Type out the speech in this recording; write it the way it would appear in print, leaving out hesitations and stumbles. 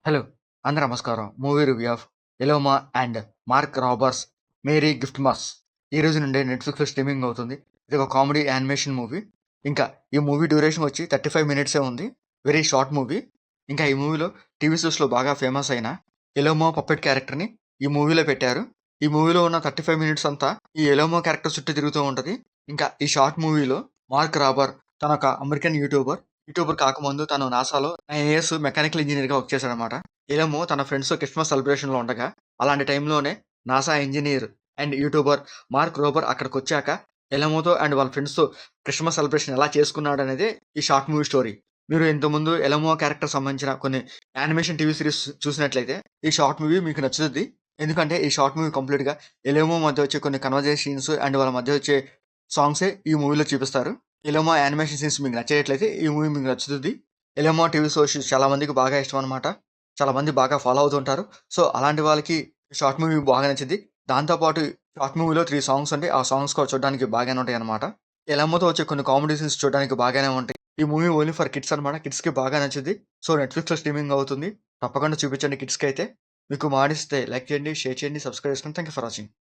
Hello! అందరూ నమస్కారం. Movie review of 'Elmo and Mark Rober's Merry Giftmas' ఈ రోజు నుండి నెట్‌ఫ్లిక్స్‌లో స్ట్రీమింగ్ అవుతుంది. ఇది ఒక కామెడీ యానిమేషన్ మూవీ. ఇంకా ఈ మూవీ డ్యూరేషన్ వచ్చి 35 మినిట్సే ఉంది. Very short movie. ఇంకా ఈ మూవీలో టీవీ షోస్‌లో బాగా ఫేమస్ అయిన ఎలోమా పప్పెట్ క్యారెక్టర్‌ని ఈ మూవీలో పెట్టారు. ఈ మూవీలో ఉన్న 35 మినిట్స్ అంతా ఈ ఎలోమా క్యారెక్టర్ చుట్టూ తిరుగుతూ ఉంటది. ఇంకా ఈ షార్ట్ మూవీలో మార్క్ రాబర్ తనొక అమెరికన్ యూట్యూబర్. యూట్యూబర్ కాకముందు తను నాసాలో 9 ఇయర్స్ మెకానికల్ ఇంజినీర్‌గా వర్క్ చేశాడనమాట. ఇలము తన ఫ్రెండ్స్‌తో క్రిస్మస్ సెలబ్రేషన్‌లో ఉండగా, అలాంటి టైంలోనే NASA engineer and YouTuber Mark Rober అక్కడికొచ్చాక, ఎలమోతో అండ్ వాళ్ళ ఫ్రెండ్స్‌తో క్రిస్మస్ సెలబ్రేషన్ ఎలా చేసుకున్నాడనేదే ఈ షార్ట్ మూవీ స్టోరీ. మీరు ఇంతకుముందు ఎలమో క్యారెక్టర్ సంబంధించిన కొన్ని యానిమేషన్ టీవీ సీరీస్ చూసినట్లయితే, ఈ షార్ట్ మూవీ మీకు నచ్చుతది. ఎందుకంటే ఈ షార్ట్ మూవీ కంప్లీట్‌గా ఎలమో మధ్య వచ్చే కొన్ని కన్వర్జేషన్స్ అండ్ వాళ్ళ మధ్య వచ్చే సాంగ్సే ఈ మూవీలో చూపిస్తారు. ఎలమో యానిమేషన్ సీన్స్ మీకు నచ్చేటట్లయితే ఈ మూవీ మీకు నచ్చుతది. ఎలమో టీవీ షోస్ చాలా మందికి బాగా ఇష్టం అనమాట. చాలా మంది బాగా ఫాలో అవుతుంటారు. సో, అలాంటి వాళ్ళకి షార్ట్ మూవీ బాగా నచ్చిద్ది. దాంతో పాటు షార్ట్ మూవీలో 3 సాంగ్స్ ఉంటాయి. ఆ సాంగ్స్ కూడా చూడడానికి బాగానే ఉంటాయన్నమాట. ఎలమ్మతో వచ్చే కొన్ని కామెడీ సీన్స్ చూడడానికి బాగానే ఉంటాయి. ఈ మూవీ ఓన్లీ ఫర్ కిడ్స్ అనమాట. కిడ్స్‌కి బాగా నచ్చిద్ది. సో, నెట్‌ఫ్లిక్స్‌లో స్ట్రీమింగ్ అవుతుంది. తప్పకుండా చూపించండి కిడ్స్‌కైతే. మీకు మాడిస్తే లైక్ చేయండి, షేర్ చేయండి, సబ్స్క్రైబ్ చేసుకోండి. Thank you for watching.